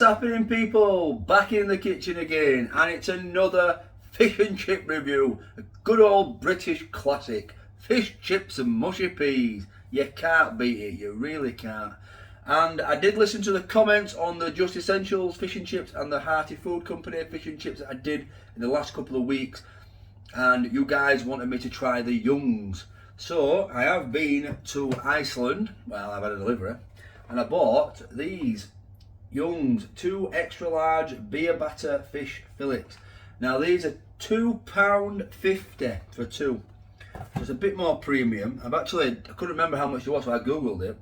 What's happening, people? Back in the kitchen again, and it's another fish and chip review. A good old British classic. Fish, chips and mushy peas. You can't beat it, you really can't. And I did listen to the comments on the Just Essentials fish and chips and the Hearty Food Company fish and chips that I did in the last couple of weeks. And you guys wanted me to try the Youngs. So I have been to Iceland, well, I've had a delivery, and I bought these Young's 2 extra large beer batter fish fillets. Now these are £2.50 for 2. So it's a bit more premium. I couldn't remember how much it was, so I googled it.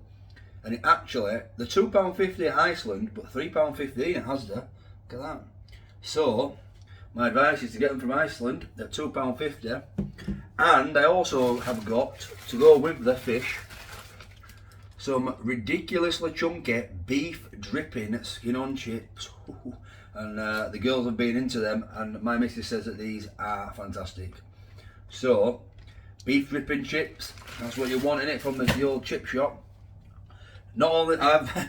And it actually, the £2.50 at Iceland, but £3.15 at Asda. Look at that. So, my advice is to get them from Iceland at £2.50. And I also have got, to go with the fish, some ridiculously chunky beef dripping skin on chips. And the girls have been into them, and my missus says that these are fantastic. So, beef dripping chips, that's what you want in it from the old chip shop. Not only, I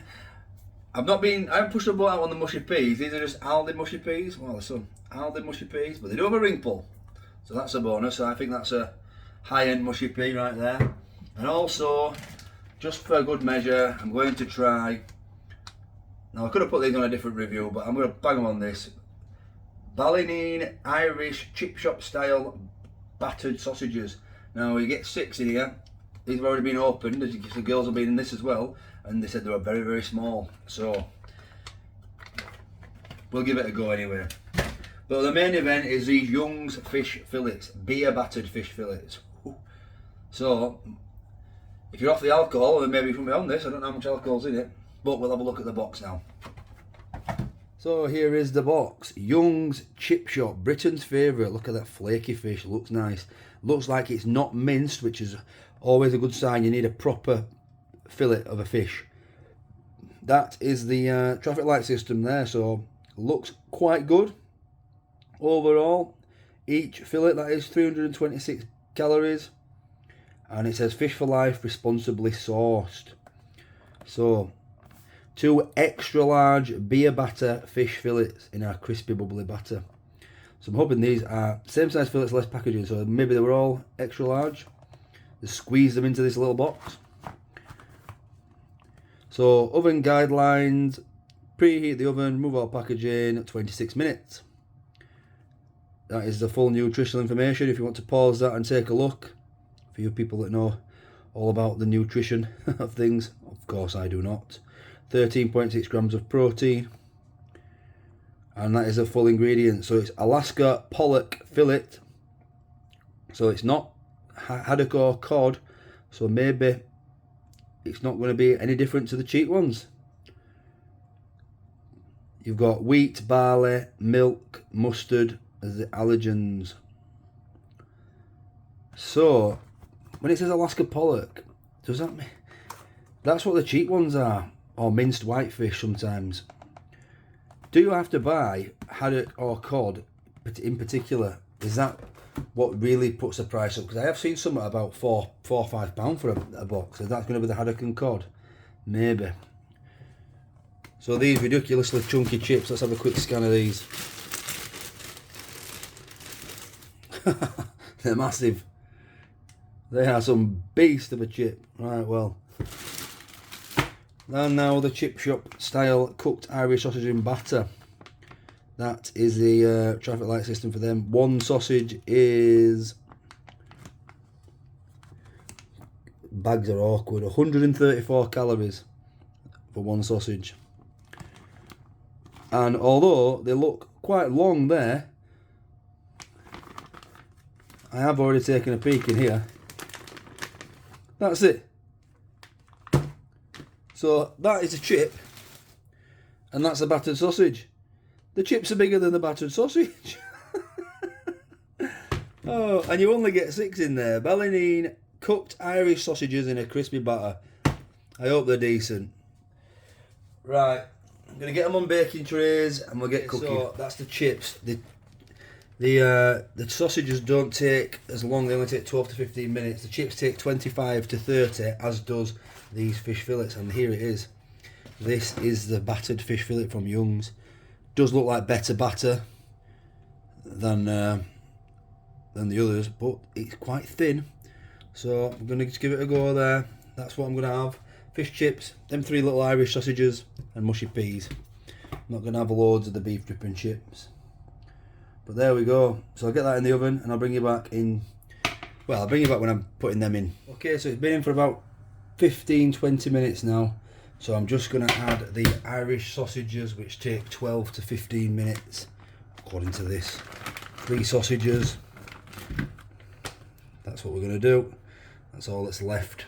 haven't pushed the boat out on the mushy peas. These are just Aldi mushy peas. Well, there's some Aldi mushy peas, but they do have a ring pull. So that's a bonus. So I think that's a high-end mushy pea right there. And also, just for good measure, I'm going to try, now I could have put these on a different review, but I'm going to bang them on this. Ballyneen Irish chip shop style battered sausages. Now you get 6 in here. These have already been opened, as the girls have been in this as well, and they said they were very, very small. So we'll give it a go anyway. But the main event is these Young's fish fillets, beer battered fish fillets. So if you're off the alcohol, then maybe you shouldn't be on this. I don't know how much alcohol's in it, but we'll have a look at the box now. So here is the box. Young's Chip Shop, Britain's favourite. Look at that flaky fish, looks nice. Looks like it's not minced, which is always a good sign. You need a proper fillet of a fish. That is the traffic light system there, so looks quite good. Overall, each fillet, that is 326 calories. And it says fish for life, responsibly sourced. So, 2 extra large beer batter fish fillets in our crispy bubbly batter. So I'm hoping these are same size fillets, less packaging. So maybe they were all extra large. Just squeeze them into this little box. So oven guidelines, preheat the oven, remove all packaging, 26 minutes. That is the full nutritional information if you want to pause that and take a look. For you people that know all about the nutrition of things, of course I do not. 13.6 grams of protein, and that is a full ingredient. So it's Alaska pollock fillet, so it's not haddock or cod, so maybe it's not going to be any different to the cheap ones. You've got wheat, barley, milk, mustard as the allergens. So when it says Alaska pollock, does that mean that's what the cheap ones are, or minced whitefish sometimes? Do you have to buy haddock or cod in particular? Is that what really puts the price up? Because I have seen some at about £4 or £5 for a box. Is that going to be the haddock and cod? Maybe. So these ridiculously chunky chips, let's have a quick scan of these. They're massive. They are some beast of a chip. Right, well. And now the chip shop style cooked Irish sausage in batter. That is the traffic light system for them. One sausage is, bags are awkward, 134 calories for one sausage. And although they look quite long there, I have already taken a peek in here. That's it. So that is a chip, and that's a battered sausage. The chips are bigger than the battered sausage. Oh, and you only get 6 in there. Ballyneen cooked Irish sausages in a crispy batter. I hope they're decent. Right, I'm going to get them on baking trays and we'll get cooking. So that's the chips. The sausages don't take as long, they only take 12 to 15 minutes. The chips take 25 to 30, as does these fish fillets, and here it is. This is the battered fish fillet from Young's. Does look like better batter than the others, but it's quite thin. So I'm going to just give it a go there. That's what I'm going to have. Fish chips, them 3 little Irish sausages, and mushy peas. I'm not going to have loads of the beef dripping chips. But there we go. So I'll get that in the oven and I'll bring you back in. Well, I'll bring you back when I'm putting them in. Okay, so it's been in for about 15-20 minutes now. So I'm just going to add the Irish sausages, which take 12 to 15 minutes, according to this. 3 sausages. That's what we're going to do. That's all that's left.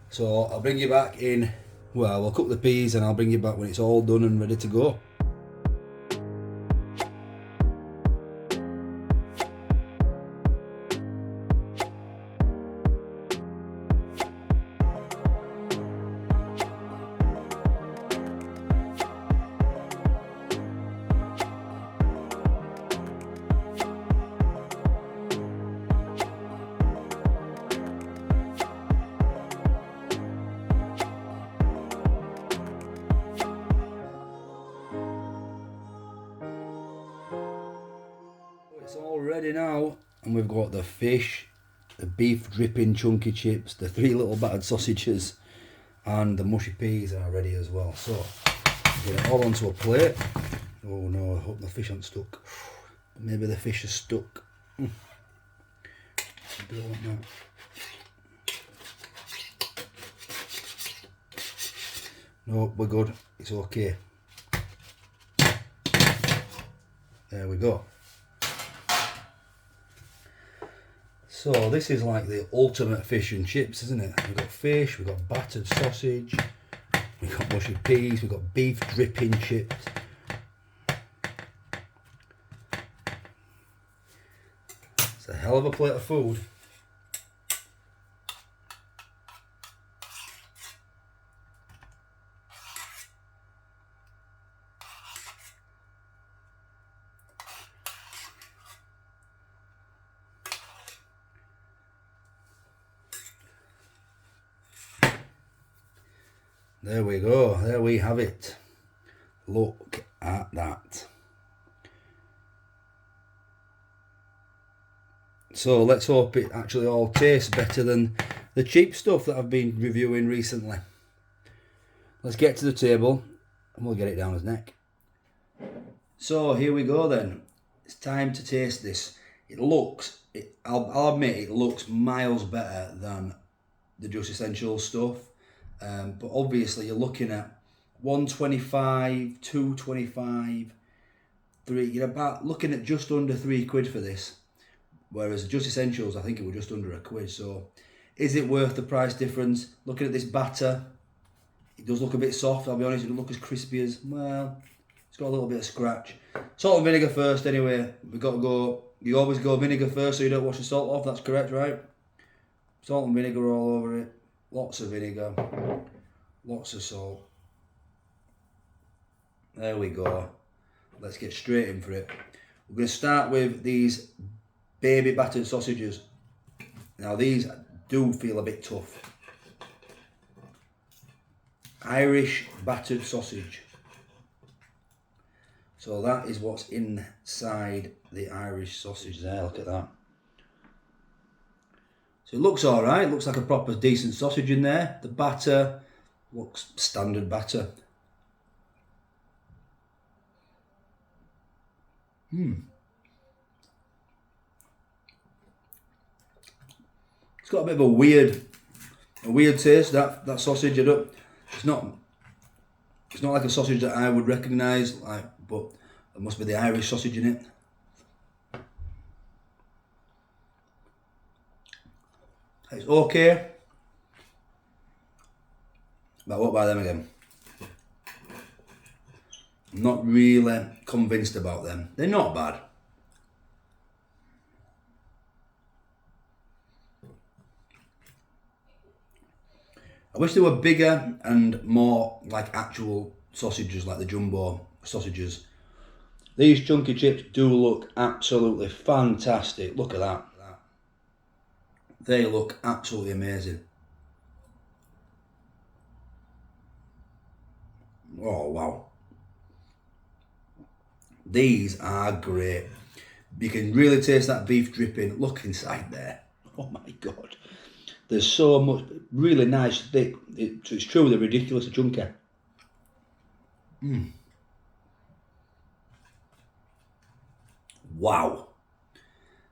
So I'll bring you back in, well, we'll cook the peas and I'll bring you back when it's all done and ready to go. It's all ready now, and we've got the fish, the beef dripping chunky chips, the 3 little battered sausages, and the mushy peas are ready as well. So get it all onto a plate. Oh no, I hope the fish aren't stuck. Maybe the fish is stuck. Don't want that. No, we're good. It's okay. There we go. So this is like the ultimate fish and chips, isn't it? We've got fish, we've got battered sausage, we've got mushy peas, we've got beef dripping chips. It's a hell of a plate of food. There we go, there we have it. Look at that. So let's hope it actually all tastes better than the cheap stuff that I've been reviewing recently. Let's get to the table and we'll get it down his neck. So here we go then. It's time to taste this. It looks, I'll admit, it looks miles better than the Just Essentials stuff. But obviously you're looking at 125, 225, 3. You're about looking at just under £3 for this. Whereas Just Essentials, I think it was just under £1. So is it worth the price difference? Looking at this batter, it does look a bit soft, I'll be honest. It doesn't look as crispy as, well, it's got a little bit of scratch. Salt and vinegar first anyway. We've got to go, you always go vinegar first so you don't wash the salt off, that's correct, right? Salt and vinegar all over it. Lots of vinegar, lots of salt. There we go. Let's get straight in for it. We're going to start with these baby battered sausages. Now these do feel a bit tough. Irish battered sausage. So that is what's inside the Irish sausage there, look at that. So it looks alright, looks like a proper decent sausage in there. The batter looks standard batter. It's got a bit of a weird taste, that sausage. It's not like a sausage that I would recognise, but there must be the Irish sausage in it. It's okay, but I won't buy them again. I'm not really convinced about them. They're not bad. I wish they were bigger and more like actual sausages, like the jumbo sausages. These chunky chips do look absolutely fantastic. Look at that. They look absolutely amazing. Oh wow. These are great. You can really taste that beef dripping. Look inside there. Oh my God. There's so much, really nice, thick. It's true, they're ridiculously chunky. Wow.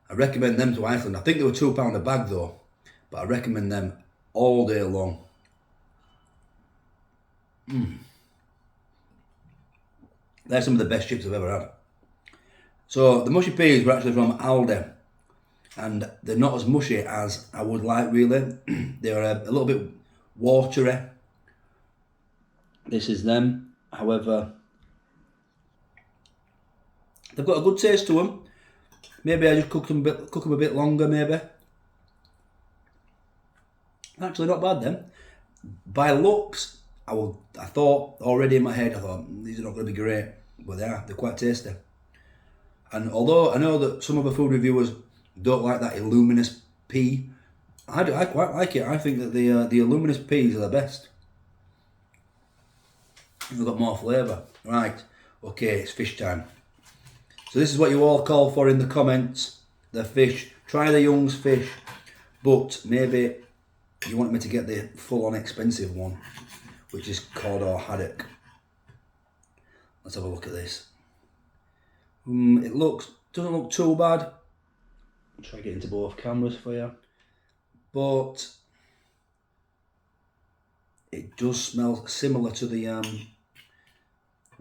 I recommend them to Iceland. I think they were £2 a bag though, but I recommend them all day long. They're some of the best chips I've ever had. So the mushy peas were actually from Aldi, and they're not as mushy as I would like really. They're a little bit watery. This is them. However, they've got a good taste to them. Maybe I just cook them a bit longer maybe. Actually not bad then. By looks, I thought already in my head, I thought these are not going to be great, but they're quite tasty. And although I know that some other food reviewers don't like that illuminous pea, I quite like it. I think that the illuminous peas are the best. They've got more flavour. Right, okay, it's fish time. So this is what you all call for in the comments. The fish. Try the Young's fish, but maybe you want me to get the full-on expensive one, which is cod or haddock. Let's have a look at this. It doesn't look too bad. I'll try to get into both cameras for you, but it does smell similar to the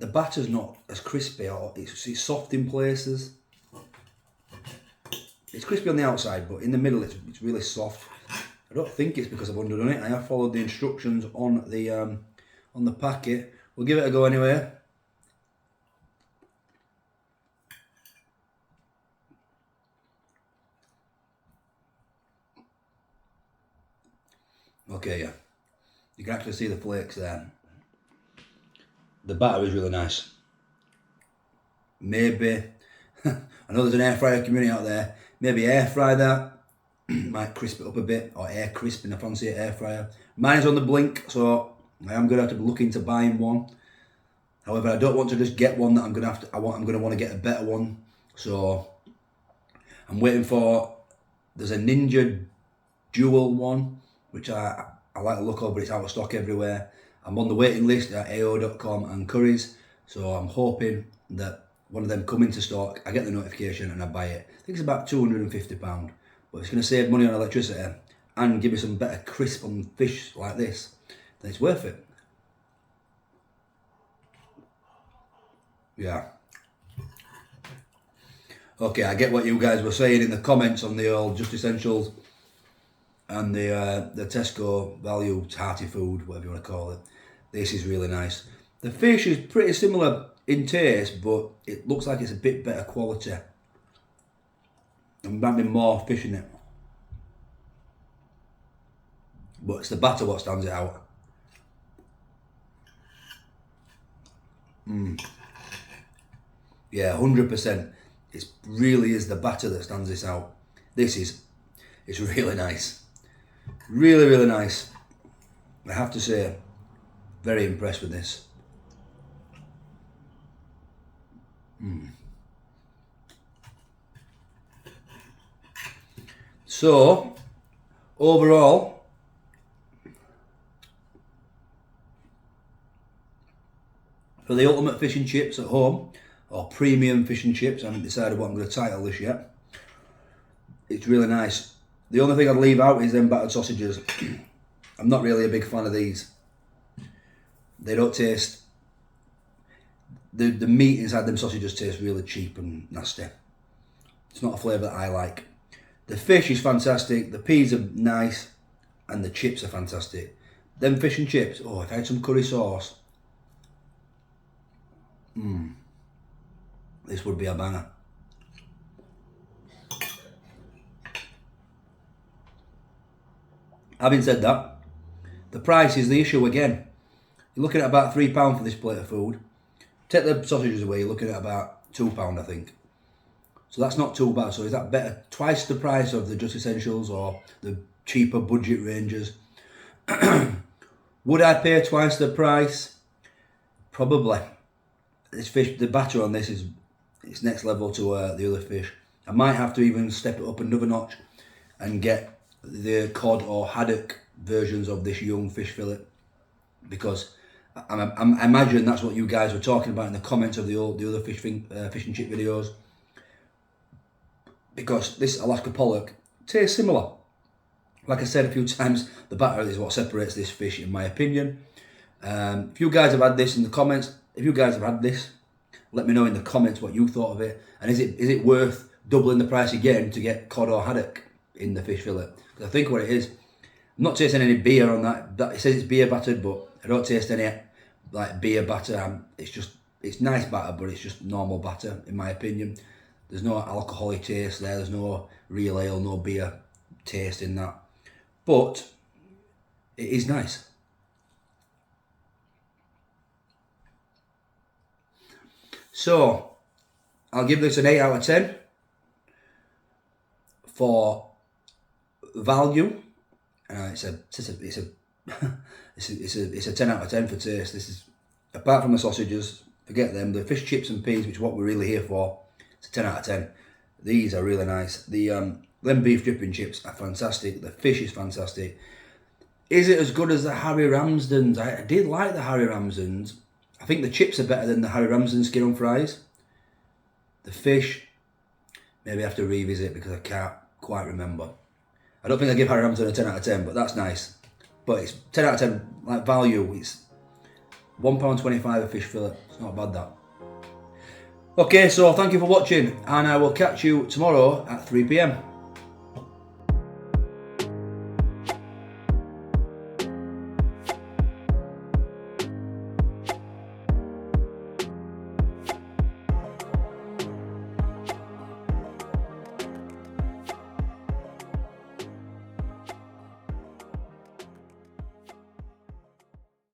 batter's not as crispy, or it's soft in places. It's crispy on the outside, but in the middle it's really soft. I don't think it's because I've underdone it. I have followed the instructions on the packet. We'll give it a go anyway. Okay, yeah. You can actually see the flakes there. The batter is really nice. Maybe, I know there's an air fryer community out there, maybe air fry that, might crisp it up a bit, or air crisp in a fancy air fryer. Mine is on the blink, so I am going to have to look into buying one. However, I don't want to just get one that I'm going to want to get a better one. So I'm waiting for, there's a Ninja Dual one, which I like the look of, but it's out of stock everywhere. I'm on the waiting list at AO.com and Curry's, so I'm hoping that one of them come into stock, I get the notification and I buy it. I think it's about £250, but it's going to save money on electricity and give me some better crisp on fish like this, then it's worth it. Yeah. Okay, I get what you guys were saying in the comments on the old Just Essentials and the Tesco value hearty food, whatever you want to call it. This is really nice. The fish is pretty similar in taste, but it looks like it's a bit better quality. There might be more fish in it. But it's the batter what stands it out. Yeah, 100%. It really is the batter that stands this out. It's really nice. Really, really nice. I have to say, very impressed with this. So, overall, for the ultimate fish and chips at home, or premium fish and chips, I haven't decided what I'm going to title this yet. It's really nice. The only thing I'd leave out is them battered sausages. I'm not really a big fan of these. They don't taste, the meat inside them sausages tastes really cheap and nasty. It's not a flavour that I like. The fish is fantastic, the peas are nice, and the chips are fantastic. Them fish and chips, oh, if I had some curry sauce, this would be a banger. Having said that, the price is the issue again. You're looking at about £3 for this plate of food. Take the sausages away, you're looking at about £2, I think. So that's not too bad. So is that better? Twice the price of the Just Essentials or the cheaper budget ranges. Would I pay twice the price probably this fish, the batter on this is it's next level to the other fish. I might have to even step it up another notch and get the cod or haddock versions of this young fish fillet, because I imagine that's what you guys were talking about in the comments of the other fish and chip videos. Because this Alaska pollock tastes similar. Like I said a few times, the batter is what separates this fish, in my opinion. If you guys have had this in the comments, if you guys have had this, let me know in the comments what you thought of it, and is it worth doubling the price again to get cod or haddock in the fish fillet? Because I think what it is, I'm not tasting any beer on that. It says it's beer battered, but I don't taste any like beer batter. It's nice batter, but it's just normal batter, in my opinion. There's no alcoholic taste there. There's no real ale, no beer taste in that. But it is nice. So I'll give this an 8 out of 10 for value. It's a 10 out of 10 for taste. This is, apart from the sausages, forget them. The fish chips and peas, which is what we're really here for, it's a 10 out of 10. These are really nice. The them beef dripping chips are fantastic. The fish is fantastic. Is it as good as the Harry Ramsden's? I did like the Harry Ramsden's. I think the chips are better than the Harry Ramsden skin on fries. The fish, maybe I have to revisit because I can't quite remember. I don't think I give Harry Ramsden a 10 out of 10, but that's nice. But it's 10 out of 10, like value. It's £1.25 a fish fillet. It's not bad, that. Okay, so thank you for watching, and I will catch you tomorrow at 3 PM.